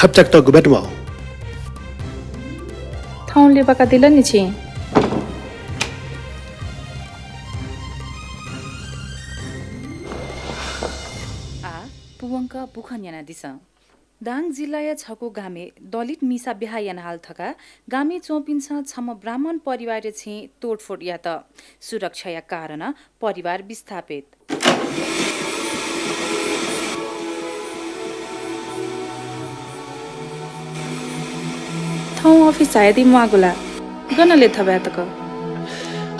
갑작 더 그베트 마오. ठाउँले बका दिल नि छि पुवंक बुखन याना दिस दाङ जिल्लाय छको गामे दलित मिसा बिहा याना हाल थका गामे चौपिन्छ छम ब्राह्मण परिवार छि तोडफोड या त सुरक्षा या कारण परिवार विस्थापित ठाउँ अफिस आएदी मागुला गनले थब्यातक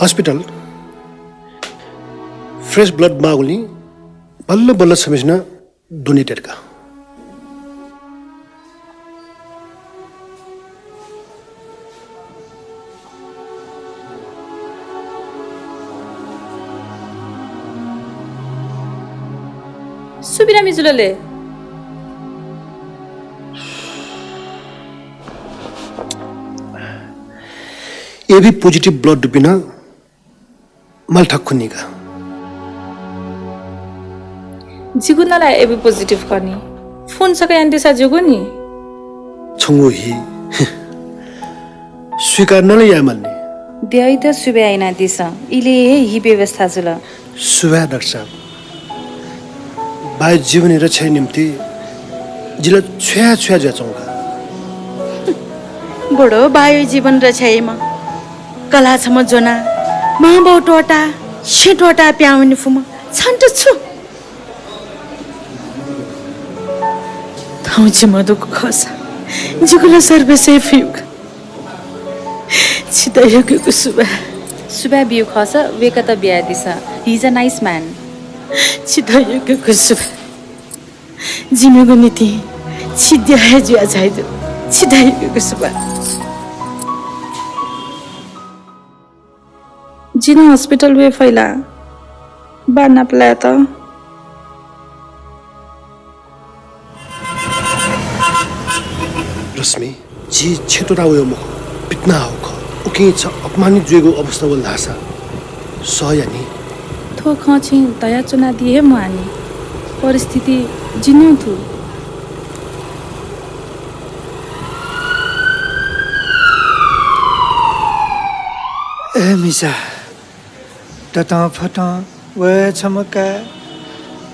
हस्पिटल फ्रेश ब्लड मागुल्नी बल्ल बल्ल समेट्न डोनेटेडका सुबिरामी जुलले एबी पोजिटिभ ब्लड डुबिन मलठक्खुनिका जिगुनालाई एबी पोजिटिभ गर्ने फोन सकै आन्टिसा जुगु नि छंगु हि स्वीकार नले यामल्ने द्याइ त सुबे आइना दिस इले हि व्यवस्था जुल सुबे डाक्टर साहब बाय जीवन रक्षा निम्ति जिला छ्या छ्या जाचौका बडो बायो जीवन रक्षामा कला छम जोना महाबाउ टोटा छिटोटा प्याउनी फुम छन्ट छु थाउची मधुको खसा जिगुला सर्वे सेफ युग छिदा युगको सुबे बिउ खस वेका त बिया this he is a nice man छिदा युगको सुबा जिमेको नीति छिद्या है जुया जाइदो छिदा युगको सुबा जिना हस्पिटल वे फैला बाना प्ला त रश्मि जी छेतोरा उयो मुख पितना हाउख उके छ अपमानित जुएको अवस्था वल धासा सहयानी थो खछि दया चुना दिए मानी परिस्थिति जिनु थु ए मिसा टटा फटा वे छमका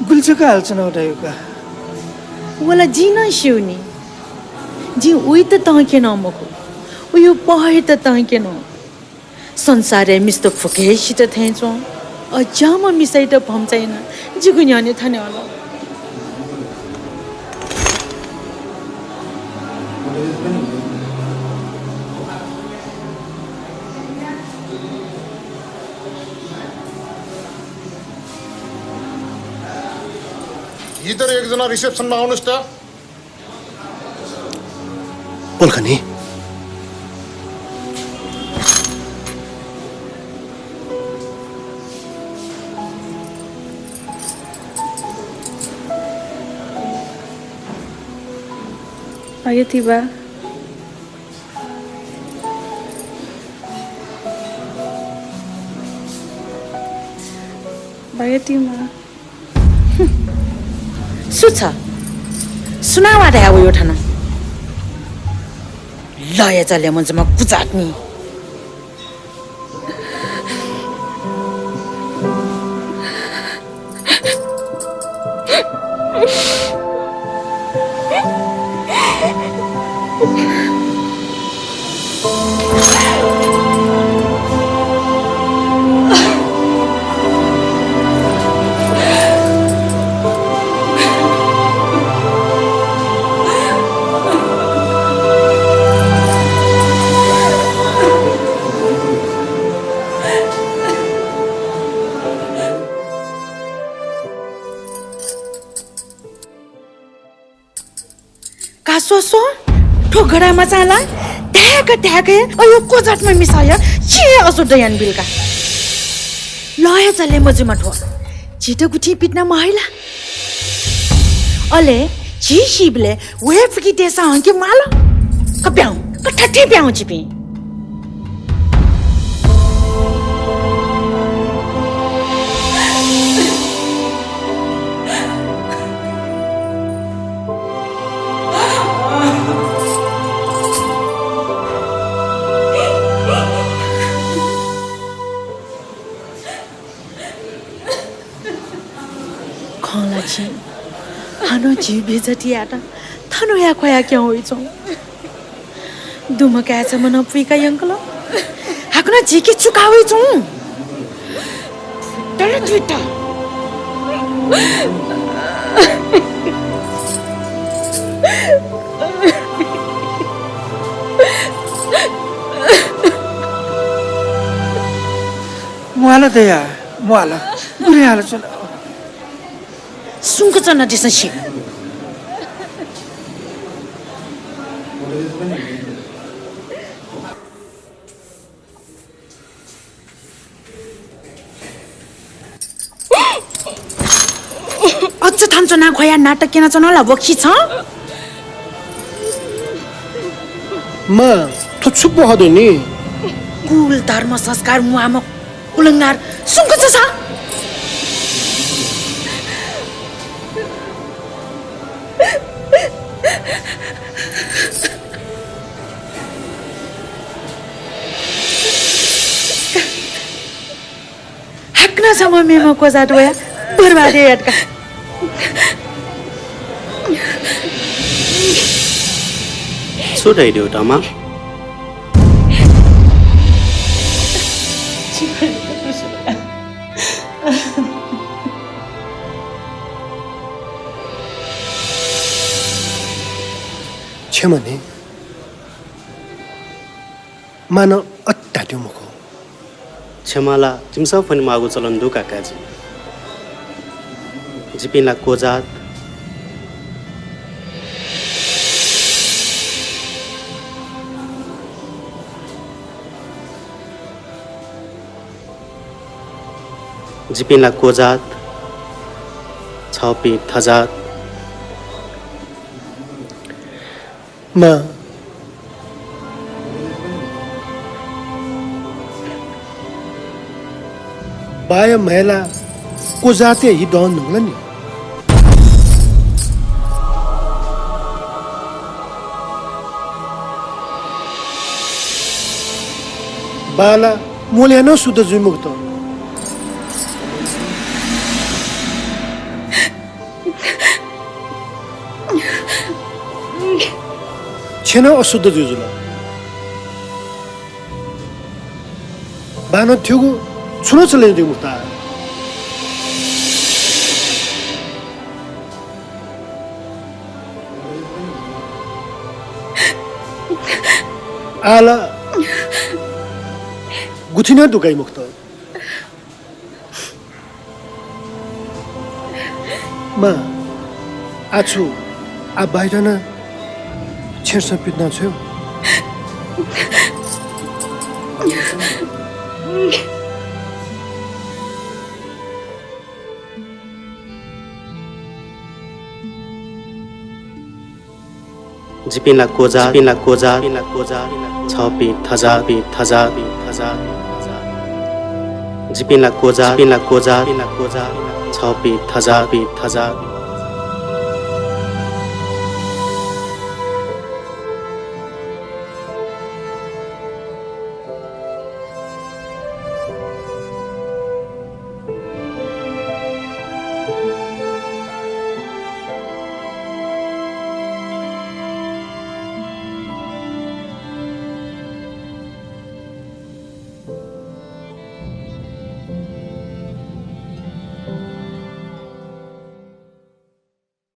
गुल्चका हाल्छन् उठायुका वाला जिन शिवनी जी उही त तहके नमको उयो पहे त तहके न संसारे मिस्तो फुकेसित थेचो अजाम मिसाइ त भम्चाइन जिगुन्याने थाने होला इधर एकजना रिसेप्सनमा आउनुस् त बोल्खनी आयतिबा बायतिमा सुछ सुनावा रे उयो ठाना लय चले मन्जमा कुचाट्नी कासोसो ठोगडा मचाला ट्याक ट्याक अयो कोजटमा मिसाय छे असो दयान बिलका लय चले मजुमा ठो छिटो गुठी पिट्न महिला अले छी शिबले वे फकी देसा हंके माल कप्याउ कठठी प्याउ छिपी 하노 지베자티야다 타노야 kho야 क्या होइ छ दुमका छ मन पुइका यंकल हाकना जी के चुकावे छु तल दुइटा मुआला दया मुआला बुरे हाल छ सुंक चना दिसन छि अझ थान्छ ना खोया नाटक किन चनला बखी छ म थुच्छु पहदो नि कुल धर्म संस्कार मुआम उलंगार सुंक छ हक्ना समय मेमा को जाटोया बर्बादे अटका सुधाइदेऊ टमा छेमने मान अट्टाट्यो मुखो क्षमाला तिमसा पनि मागु चलन दु काकाजी जिपिला कोजात जिपिला कोजात छपी थजात म बाय महिला को जाते ही डॉन नंगला नि बाला मोल्यानो सुद जुमुक्त छेन अशुद्ध जुजुला बानो थ्युगु छुनो चले दिउ मुक्ता आला गुथिना दुकाई मुक्त मा आछु आ बाहिरना छेर्छ पिट्न छौ जिपिला कोजा छपी थजा जिपिला कोजा छपी थजा